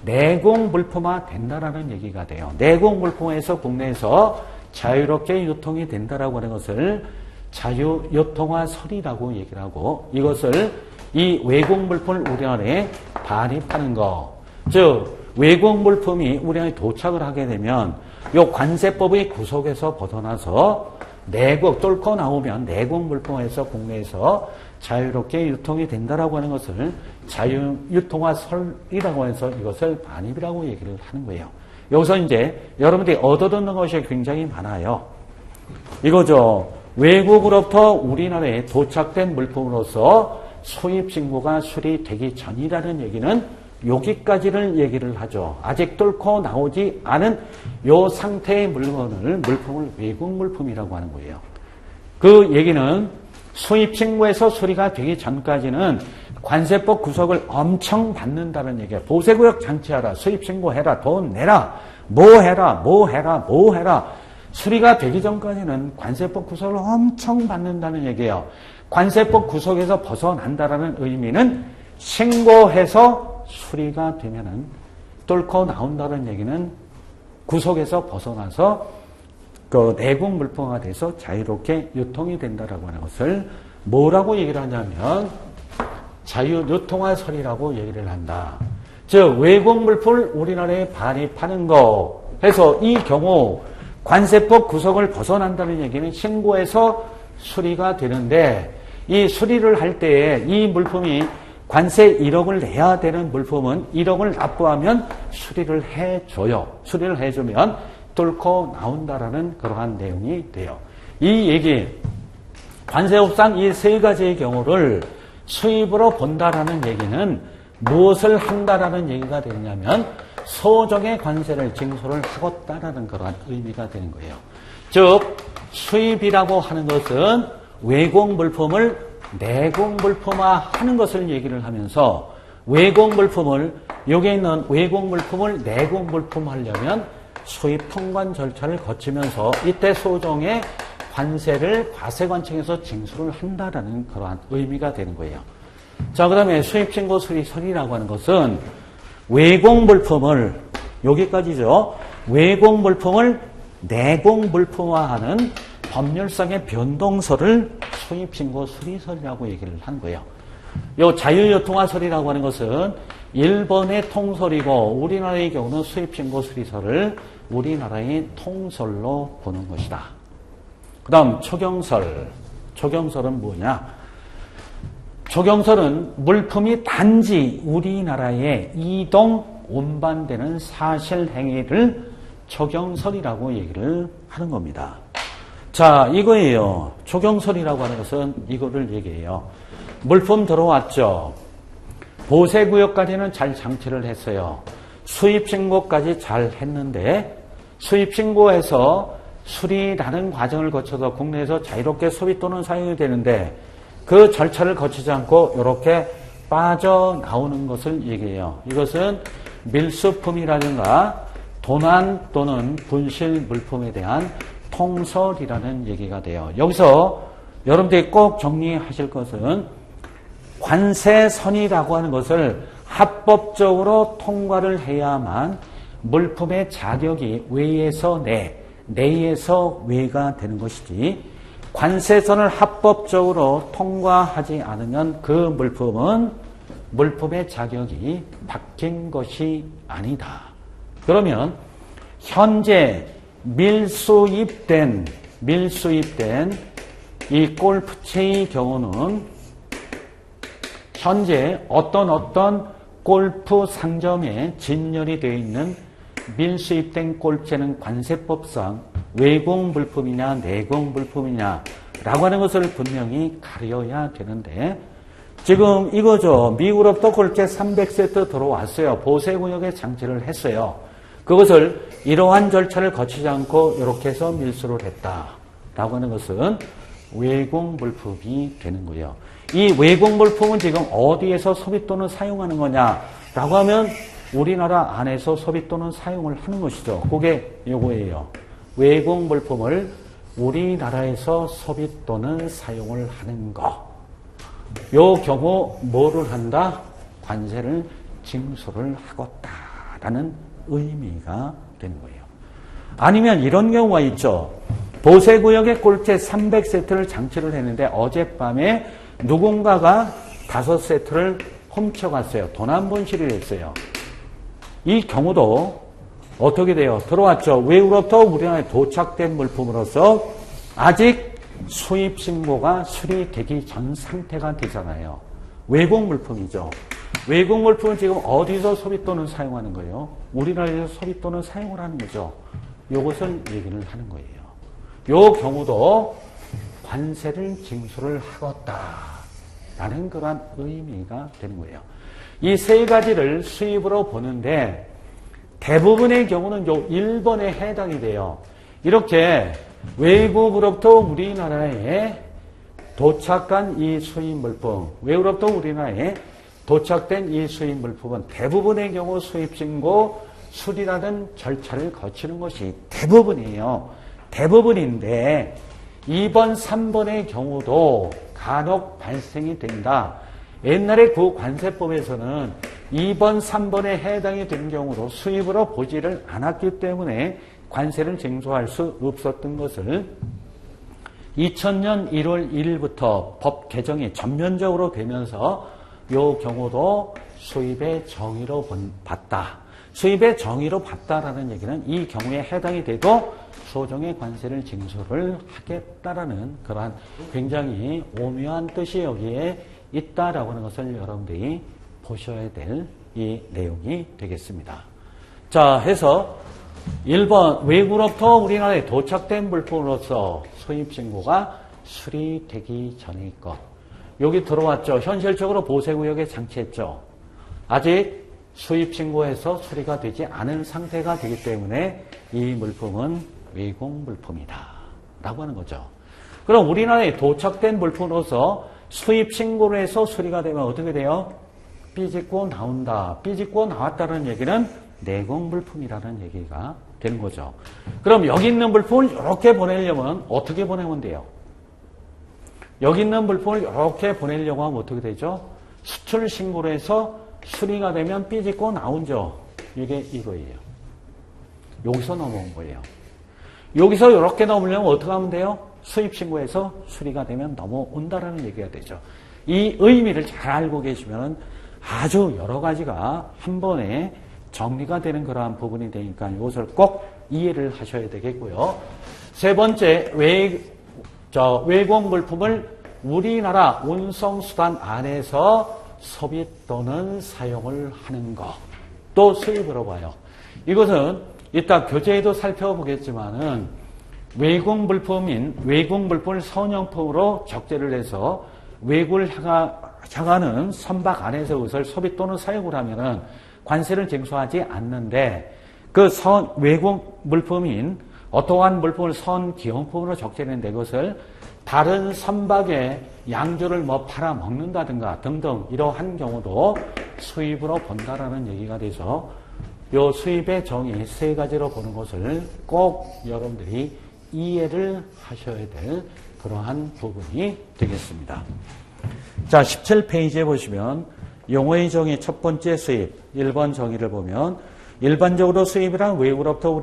내국 물품화 된다라는 얘기가 돼요. 내국 물품에서 국내에서 자유롭게 유통이 된다라고 하는 것을 자유유통화설이라고 얘기를 하고 이것을 이 외국 물품을 우리나라에 반입하는 거. 즉 외국 물품이 우리나라에 도착을 하게 되면 이 관세법의 구속에서 벗어나서 내국 뚫고 나오면 내국 물품에서 국내에서 자유롭게 유통이 된다라고 하는 것을 자유유통화설이라고 해서 이것을 반입이라고 얘기를 하는 거예요. 여기서 이제 여러분들이 얻어듣는 것이 굉장히 많아요. 이거죠. 외국으로부터 우리나라에 도착된 물품으로서 수입신고가 수리되기 전이라는 얘기는 여기까지를 얘기를 하죠. 아직 뚫고 나오지 않은 요 상태의 물품을 외국 물품이라고 하는 거예요. 그 얘기는 수입신고에서 수리가 되기 전까지는 관세법 구속을 엄청 받는다는 얘기예요. 보세구역 장치하라, 수입신고해라, 돈 내라, 뭐 해라. 수리가 되기 전까지는 관세법 구속을 엄청 받는다는 얘기예요. 관세법 구속에서 벗어난다라는 의미는 신고해서 수리가 되면은 뚫고 나온다는 얘기는 구속에서 벗어나서 그 내국 물품화가 돼서 자유롭게 유통이 된다라고 하는 것을 뭐라고 얘기를 하냐면 자유유통화설이라고 얘기를 한다. 즉 외국 물품을 우리나라에 반입하는 거 해서 이 경우 관세법 구속을 벗어난다는 얘기는 신고해서 수리가 되는데 이 수리를 할 때에 이 물품이 관세 1억을 내야 되는 물품은 1억을 납부하면 수리를 해줘요. 수리를 해주면 뚫고 나온다라는 그러한 내용이 돼요. 이 얘기 관세법상 이 세 가지의 경우를 수입으로 본다라는 얘기는 무엇을 한다라는 얘기가 되냐면 소정의 관세를 징수를 하겠다라는 그러한 의미가 되는 거예요. 즉 수입이라고 하는 것은 외국 물품을 내국 물품화하는 것을 얘기를 하면서 외국 물품을 여기에 있는 외국 물품을 내국 물품하려면 수입 통관 절차를 거치면서 이때 소정의 관세를 과세관청에서 징수를 한다라는 그러한 의미가 되는 거예요. 자, 그 다음에 수입신고 수리설이라고 하는 것은 외국 물품을 여기까지죠. 외국 물품을 내국 물품화하는 법률상의 변동설을 수입신고 수리설이라고 얘기를 한 거예요. 요 자유유통화설이라고 하는 것은 일본의 통설이고 우리나라의 경우는 수입신고 수리설을 우리나라의 통설로 보는 것이다. 그 다음 초경설. 초경설은 뭐냐? 초경설은 물품이 단지 우리나라에 이동, 운반되는 사실 행위를 초경설이라고 얘기를 하는 겁니다. 자, 이거예요. 초경설이라고 하는 것은 이거를 얘기해요. 물품 들어왔죠. 보세구역까지는 잘 장치를 했어요. 수입신고까지 잘 했는데 수입신고에서 수리라는 과정을 거쳐서 국내에서 자유롭게 소비 또는 사용이 되는데 그 절차를 거치지 않고 이렇게 빠져나오는 것을 얘기해요. 이것은 밀수품이라든가 도난 또는 분실 물품에 대한 통설이라는 얘기가 돼요. 여기서 여러분들이 꼭 정리하실 것은 관세선이라고 하는 것을 합법적으로 통과를 해야만 물품의 자격이 외에서 내, 내에서 외가 되는 것이지 관세선을 합법적으로 통과하지 않으면 그 물품은 물품의 자격이 바뀐 것이 아니다. 그러면 현재 밀수입된 이 골프채의 경우는 현재 어떤 골프 상점에 진열이 되어 있는 밀수입된 골프채는 관세법상 외국 물품이냐 내국 물품이냐 라고 하는 것을 분명히 가려야 되는데 지금 이거죠. 미국으로부터 골프채 300세트 들어왔어요. 보세구역에 장치를 했어요. 그것을 이러한 절차를 거치지 않고 이렇게 해서 밀수를 했다라고 하는 것은 외국 물품이 되는 거예요. 이 외국 물품은 지금 어디에서 소비 또는 사용하는 거냐라고 하면 우리나라 안에서 소비 또는 사용을 하는 것이죠. 그게 요거예요. 외국 물품을 우리나라에서 소비 또는 사용을 하는 거. 요 경우 뭐를 한다? 관세를 징수를 하겠다라는 의미가 되는 거예요. 아니면 이런 경우가 있죠. 보세구역에 골프채 300세트를 장치를 했는데 어젯밤에 누군가가 5세트를 훔쳐갔어요. 도난분실을 했어요. 이 경우도 어떻게 돼요? 들어왔죠. 외국으로부터 우리나라에 도착된 물품으로서 아직 수입신고가 수리되기 전 상태가 되잖아요. 외국 물품이죠. 외국 물품은 지금 어디서 소비 또는 사용하는 거예요? 우리나라에서 소비 또는 사용을 하는 거죠. 이것을 얘기를 하는 거예요. 요 경우도 관세를 징수를 하겠다라는 그러한 의미가 되는 거예요. 이 세 가지를 수입으로 보는데 대부분의 경우는 요 1번에 해당이 돼요. 이렇게 외국으로부터 우리나라에 도착한 이 수입 물품, 외국으로부터 우리나라에 도착된 이 수입 물품은 대부분의 경우 수입신고 수리라는 절차를 거치는 것이 대부분이에요. 대부분인데 2번, 3번의 경우도 간혹 발생이 된다. 옛날에 그 관세법에서는 2번, 3번에 해당이 된 경우도 수입으로 보지를 않았기 때문에 관세를 징수할 수 없었던 것을 2000년 1월 1일부터 법 개정이 전면적으로 되면서 이 경우도 수입의 정의로 봤다. 수입의 정의로 봤다라는 얘기는 이 경우에 해당이 돼도 소정의 관세를 징수를 하겠다라는 그러한 굉장히 오묘한 뜻이 여기에 있다라고 하는 것을 여러분들이 보셔야 될 이 내용이 되겠습니다. 자, 해서 1번 외국으로부터 우리나라에 도착된 물품으로서 수입신고가 수리되기 전의 것. 여기 들어왔죠. 현실적으로 보세구역에 장치했죠. 아직 수입신고에서 수리가 되지 않은 상태가 되기 때문에 이 물품은 외국 물품이다 라고 하는 거죠. 그럼 우리나라에 도착된 물품으로서 수입신고를 해서 수리가 되면 어떻게 돼요? 삐짓고 나온다. 삐짓고 나왔다는 얘기는 내국 물품이라는 얘기가 되는 거죠. 그럼 여기 있는 물품을 이렇게 보내려면 어떻게 보내면 돼요? 여기 있는 물품을 이렇게 보내려고 하면 어떻게 되죠? 수출 신고를 해서 수리가 되면 삐짓고 나온죠. 이게 이거예요. 여기서 넘어온 거예요. 여기서 이렇게 넘으려면 어떻게 하면 돼요? 수입 신고해서 수리가 되면 넘어온다라는 얘기가 되죠. 이 의미를 잘 알고 계시면 아주 여러 가지가 한 번에 정리가 되는 그러한 부분이 되니까 이것을 꼭 이해를 하셔야 되겠고요. 세 번째, 외국 물품을 우리나라 운송수단 안에서 소비 또는 사용을 하는 것. 또 수입으로 봐요. 이것은 이따 교재에도 살펴보겠지만은 외국 물품을 선용품으로 적재를 해서 외국을 향하는 선박 안에서 그것을 소비 또는 사용을 하면은 관세를 징수하지 않는데 그 외국 물품인 어떠한 물품을 기용품으로 적재했는데 그것을 다른 선박에 양조를 팔아먹는다든가 등등 이러한 경우도 수입으로 본다라는 얘기가 돼서 요 수입의 정의 세 가지로 보는 것을 꼭 여러분들이 이해를 하셔야 될 그러한 부분이 되겠습니다. 자, 17페이지에 보시면 용어의 정의 첫 번째 수입 1번 정의를 보면 일반적으로 수입이란 외국으로부터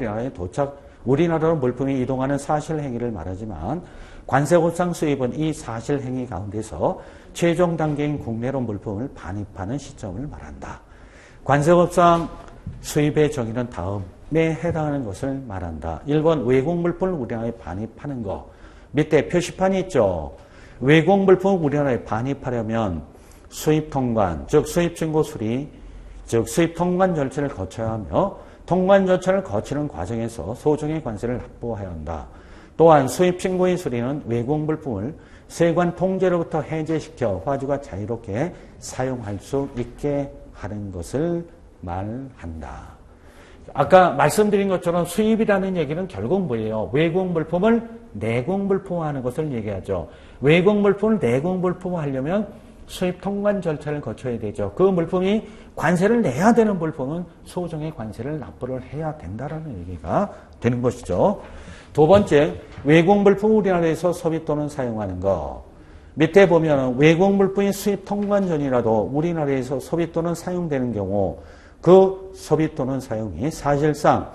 우리나라로 물품이 이동하는 사실 행위를 말하지만 관세법상 수입은 이 사실 행위 가운데서 최종 단계인 국내로 물품을 반입하는 시점을 말한다. 관세법상 수입의 정의는 다음에 해당하는 것을 말한다. 1번 외국 물품을 우리나라에 반입하는 것. 밑에 표시판이 있죠. 외국 물품을 우리나라에 반입하려면 수입 통관, 즉 수입 신고 수리, 즉 수입 통관 절차를 거쳐야 하며 통관 절차를 거치는 과정에서 소정의 관세를 납부해야 한다. 또한 수입 신고의 수리는 외국 물품을 세관 통제로부터 해제시켜 화주가 자유롭게 사용할 수 있게 하는 것을 말한다. 아까 말씀드린 것처럼 수입이라는 얘기는 결국 뭐예요? 외국 물품을 내국 물품화하는 것을 얘기하죠. 외국 물품을 내국 물품화하려면 수입 통관 절차를 거쳐야 되죠. 그 물품이 관세를 내야 되는 물품은 소정의 관세를 납부를 해야 된다라는 얘기가 되는 것이죠. 두 번째, 외국 물품 우리나라에서 소비 또는 사용하는 것. 밑에 보면 외국 물품이 수입 통관 전이라도 우리나라에서 소비 또는 사용되는 경우 그 소비 또는 사용이 사실상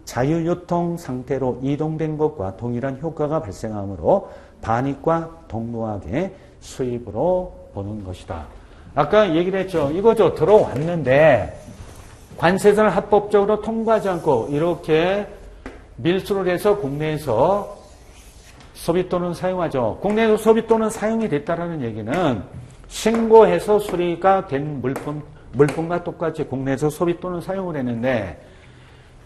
자유유통 상태로 이동된 것과 동일한 효과가 발생하므로 반입과 동등하게 수입으로 보는 것이다. 아까 얘기를 했죠. 이거죠. 들어왔는데 관세선을 합법적으로 통과하지 않고 이렇게 밀수를 해서 국내에서 소비 또는 사용하죠. 국내에서 소비 또는 사용이 됐다라는 얘기는 신고해서 수리가 된 물품과 똑같이 국내에서 소비 또는 사용을 했는데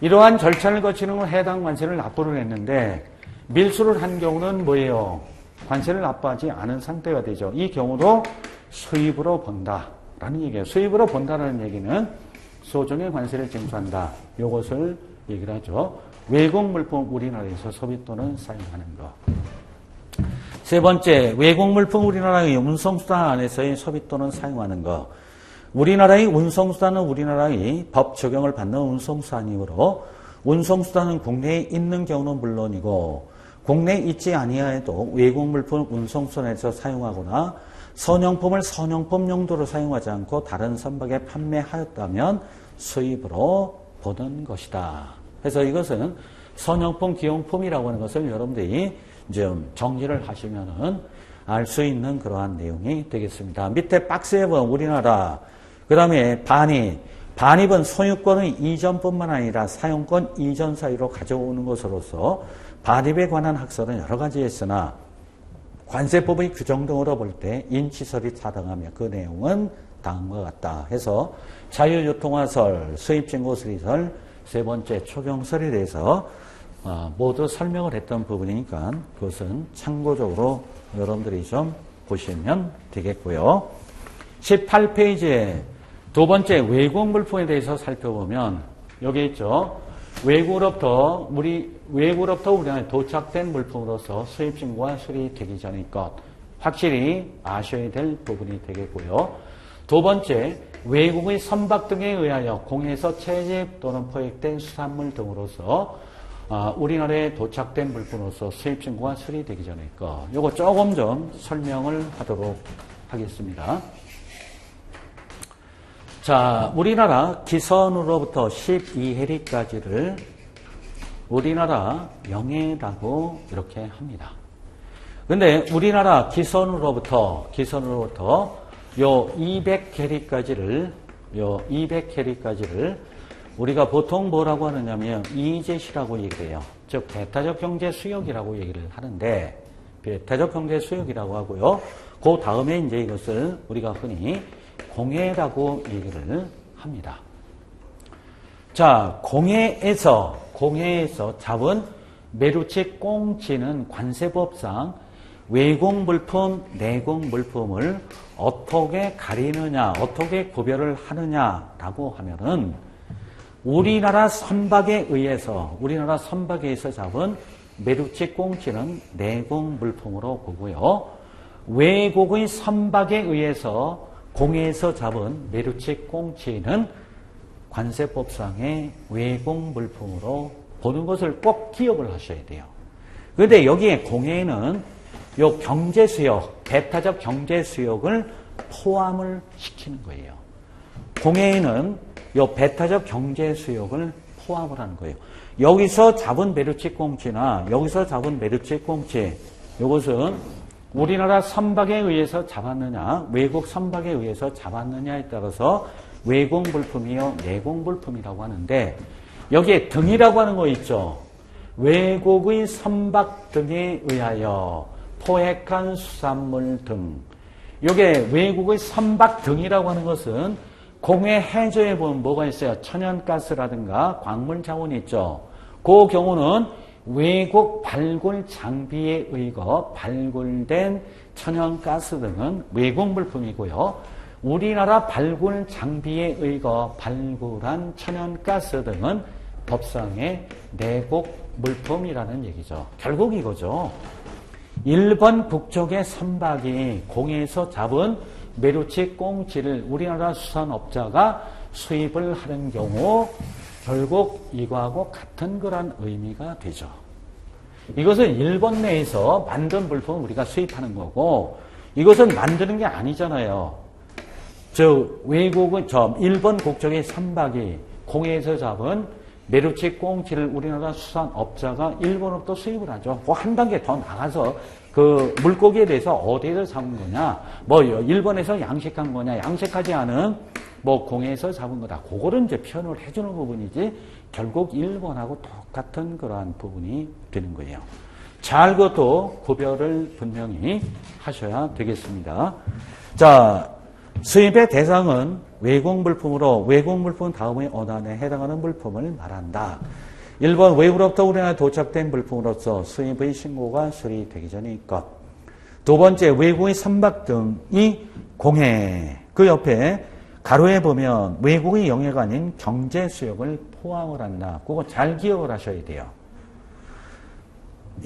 이러한 절차를 거치는 건 해당 관세를 납부를 했는데 밀수를 한 경우는 뭐예요? 관세를 납부하지 않은 상태가 되죠. 이 경우도 수입으로 본다라는 얘기예요. 수입으로 본다라는 얘기는 소정의 관세를 징수한다. 이것을 얘기를 하죠. 외국 물품 우리나라에서 소비 또는 사용하는 것. 세 번째, 외국 물품 우리나라의 운송수단 안에서의 소비 또는 사용하는 것. 우리나라의 운송수단은 우리나라의 법 적용을 받는 운송수단이므로 운송수단은 국내에 있는 경우는 물론이고 국내에 있지 아니하여도 외국 물품을 운송수단에서 사용하거나 선용품을 선용품 용도로 사용하지 않고 다른 선박에 판매하였다면 수입으로 보는 것이다. 그래서 이것은 선용품, 기용품이라고 하는 것을 여러분들이 좀 정리를 하시면은 알 수 있는 그러한 내용이 되겠습니다. 밑에 박스에 보면 우리나라, 그 다음에 반입은 소유권의 이전뿐만 아니라 사용권 이전 사유로 가져오는 것으로서 반입에 관한 학설은 여러 가지 있으나 관세법의 규정 등으로 볼 때 인치설이 타당하며 그 내용은 다음과 같다 해서 자유유통화설, 수입신고수리설, 세 번째 초경설에 대해서 모두 설명을 했던 부분이니까 그것은 참고적으로 여러분들이 좀 보시면 되겠고요. 18페이지에 두 번째 외국 물품에 대해서 살펴보면 여기 있죠. 외국으로부터 우리나라에 도착된 물품으로서 수입신고와 수리되기 전의 것 확실히 아셔야 될 부분이 되겠고요. 두 번째, 외국의 선박 등에 의하여 공해에서 채집 또는 포획된 수산물 등으로서 우리나라에 도착된 물품으로서 수입신고가 수리되기 전의 것. 요거 조금 좀 설명을 하도록 하겠습니다. 자, 우리나라 기선으로부터 12해리까지를 우리나라 영해라고 이렇게 합니다. 근데 우리나라 기선으로부터 요 200캐리까지를 우리가 보통 뭐라고 하느냐면 EEZ시라고 얘기해요. 즉 배타적 경제 수역이라고 얘기를 하는데 배타적 경제 수역이라고 하고요. 그 다음에 이제 이것을 우리가 흔히 공해라고 얘기를 합니다. 자, 공해에서 잡은 메루치 꽁치는 관세법상 외국물품, 내국물품을 어떻게 가리느냐, 어떻게 구별을 하느냐라고 하면은 우리나라 선박에 의해서 잡은 메루치 꽁치는 내국물품으로 보고요. 외국의 선박에 의해서 공해에서 잡은 메루치 꽁치는 관세법상의 외국물품으로 보는 것을 꼭 기억을 하셔야 돼요. 그런데 여기에 공해에는 요 경제수역, 배타적 경제수역을 포함을 시키는 거예요. 공해에는 요 배타적 경제수역을 포함을 하는 거예요. 여기서 잡은 메루치 꽁치나 여기서 잡은 메루치 꽁치, 이것은 우리나라 선박에 의해서 잡았느냐, 외국 선박에 의해서 잡았느냐에 따라서 외국 물품이요, 내국 물품이라고 하는데 여기에 등이라고 하는 거 있죠. 외국의 선박 등에 의하여 포획한 수산물 등. 이게 외국의 선박 등이라고 하는 것은 공해 해저에 보면 뭐가 있어요? 천연가스라든가 광물 자원이 있죠. 그 경우는 외국 발굴 장비에 의거 발굴된 천연가스 등은 외국 물품이고요. 우리나라 발굴 장비에 의거 발굴한 천연가스 등은 법상의 내국 물품이라는 얘기죠. 결국 이거죠. 일본 북쪽의 선박이 공해에서 잡은 메루치 꽁치를 우리나라 수산업자가 수입을 하는 경우 결국 이거하고 같은 거란 의미가 되죠. 이것은 일본 내에서 만든 물품을 우리가 수입하는 거고 이것은 만드는 게 아니잖아요. 외국은 일본 국적의 선박이 공해에서 잡은 메루치 꽁치를 우리나라 수산업자가 일본으로부터 수입을 하죠. 한 단계 더 나가서 그 물고기에 대해서 어디에서 잡은 거냐, 일본에서 양식한 거냐, 양식하지 않은 공해에서 잡은 거다. 그거를 이제 표현을 해주는 부분이지 결국 일본하고 똑같은 그러한 부분이 되는 거예요. 잘 그것도 구별을 분명히 하셔야 되겠습니다. 자, 수입의 대상은 외국 물품으로 외국 물품 다음의 언안에 해당하는 물품을 말한다. 1번 외국으로부터 우리나라에 도착된 물품으로서 수입의 신고가 수리되기 전의 것. 두 번째 외국의 선박 등이 공해. 그 옆에 가로에 보면 외국의 영해가 아닌 경제 수역을 포함을 한다. 그거 잘 기억을 하셔야 돼요.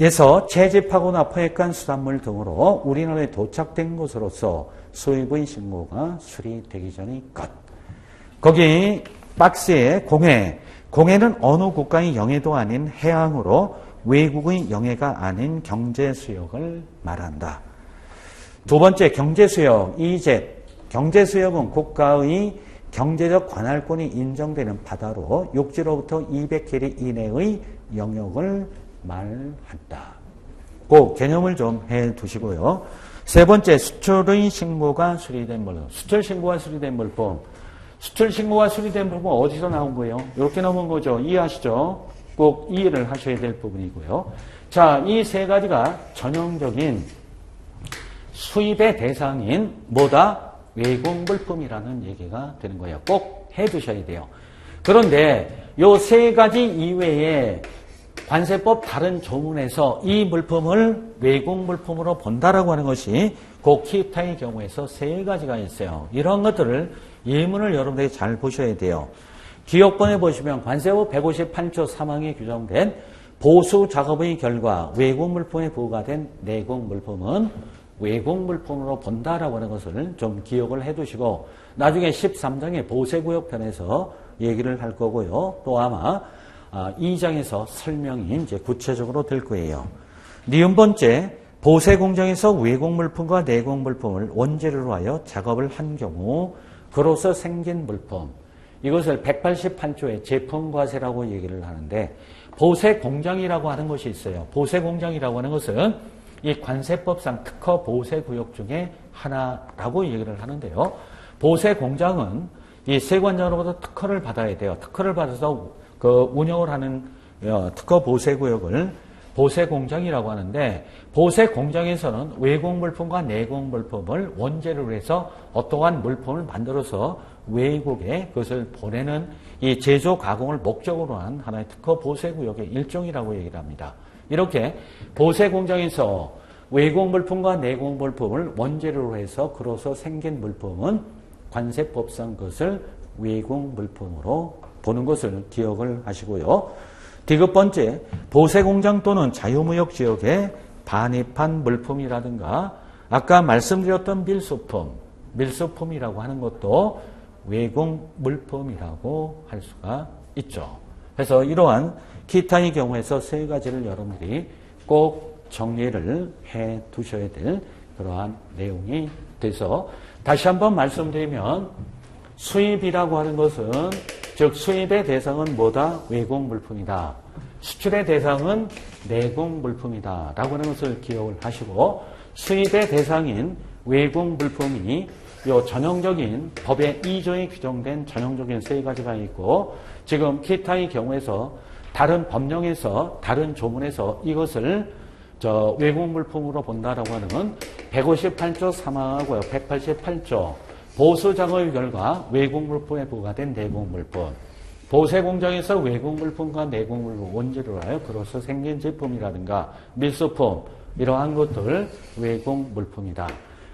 에서 채집하거나 포획한 수산물 등으로 우리나라에 도착된 것으로서 수입의 신고가 수리되기 전의 것. 거기 박스에 공해. 공해는 어느 국가의 영해도 아닌 해양으로 외국의 영해가 아닌 경제수역을 말한다. 두 번째 경제수역, EEZ. 경제수역은 국가의 경제적 관할권이 인정되는 바다로 육지로부터 200캐리 이내의 영역을 말한다. 그 개념을 좀 해두시고요. 세 번째, 수출의 신고가 수리된 물품. 수출 신고가 수리된 물품. 수출 신고가 수리된 부분은 어디서 나온 거예요? 이렇게 나온 거죠. 이해하시죠? 꼭 이해를 하셔야 될 부분이고요. 자, 이 세 가지가 전형적인 수입의 대상인 뭐다? 외국 물품이라는 얘기가 되는 거예요. 꼭 해두셔야 돼요. 그런데 이 세 가지 이외에 관세법 다른 조문에서 이 물품을 외국 물품으로 본다라고 하는 것이 그 기타의 경우에서 세 가지가 있어요. 이런 것들을 예문을 여러분들이 잘 보셔야 돼요. 기억본에 보시면 관세법 158조 3항에 규정된 보수 작업의 결과 외국 물품에 부과된 내국 물품은 외국 물품으로 본다라고 하는 것을 좀 기억을 해두시고 나중에 13장의 보세구역편에서 얘기를 할 거고요. 또 아마 2장에서 설명이 이제 구체적으로 될 거예요. 니은 번째, 보세 공장에서 외국 물품과 내국 물품을 원재료로 하여 작업을 한 경우 그로서 생긴 물품, 이것을 188조의 제품과세라고 얘기를 하는데 보세 공장이라고 하는 것이 있어요. 보세 공장이라고 하는 것은 이 관세법상 특허 보세 구역 중에 하나라고 얘기를 하는데요. 보세 공장은 이 세관장으로부터 특허를 받아야 돼요. 특허를 받아서 그 운영을 하는 특허 보세 구역을 보세 공장이라고 하는데, 보세 공장에서는 외국 물품과 내국 물품을 원재료로 해서 어떠한 물품을 만들어서 외국에 그것을 보내는 이 제조 가공을 목적으로 한 하나의 특허 보세 구역의 일종이라고 얘기를 합니다. 이렇게 보세 공장에서 외국 물품과 내국 물품을 원재료로 해서 그로서 생긴 물품은 관세법상 그것을 외국 물품으로 보는 것을 기억을 하시고요. 디귿 번째, 보세공장 또는 자유무역 지역에 반입한 물품이라든가 아까 말씀드렸던 밀수품이라고 하는 것도 외국 물품이라고 할 수가 있죠. 그래서 이러한 기타의 경우에서 세 가지를 여러분들이 꼭 정리를 해 두셔야 될 그러한 내용이 돼서 다시 한번 말씀드리면 수입이라고 하는 것은 즉 수입의 대상은 뭐다? 외국 물품이다. 수출의 대상은 내국 물품이다 라고 하는 것을 기억을 하시고 수입의 대상인 외국 물품이 요 전형적인 법의 2조에 규정된 전형적인 세 가지가 있고 지금 기타의 경우에서 다른 법령에서 다른 조문에서 이것을 외국 물품으로 본다라고 하는 158조 3항하고요. 188조 보수 작업의 결과 외국 물품에 부과된 내국 물품. 보세 공장에서 외국 물품과 내국 물품 원재료로 하여 그로서 생긴 제품이라든가 밀수품 이러한 것들 외국 물품이다.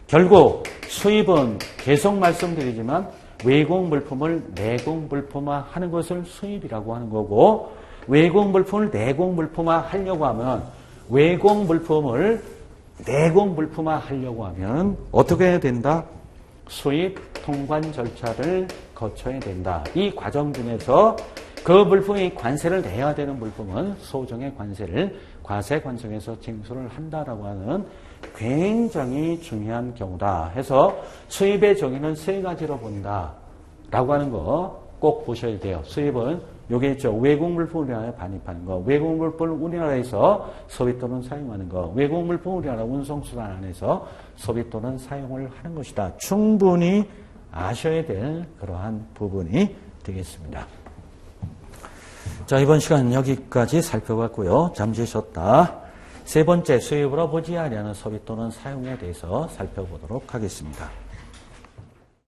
결국 수입은 계속 말씀드리지만 외국 물품을 내국 물품화 하는 것을 수입이라고 하는 거고 외국 물품을 내국 물품화 하려고 하면 외국 물품을 내국 물품화 하려고 하면 어떻게 해야 된다? 수입 통관 절차를 거쳐야 된다. 이 과정 중에서 그 물품이 관세를 내야 되는 물품은 소정의 관세를 과세관청에서 징수를 한다라고 하는 굉장히 중요한 경우다. 해서 수입의 정의는 세 가지로 본다라고 하는 거 꼭 보셔야 돼요. 수입은 요게 있죠. 외국 물품을 우리나라에 반입하는 거, 외국 물품을 우리나라에서 소비 또는 사용하는 거, 외국 물품을 우리나라 운송수단 안에서 소비 또는 사용을 하는 것이다. 충분히 아셔야 될 그러한 부분이 되겠습니다. 자, 이번 시간 여기까지 살펴봤고요. 잠시 쉬었다. 세 번째, 수입으로 보지 아니하는 소비 또는 사용에 대해서 살펴보도록 하겠습니다.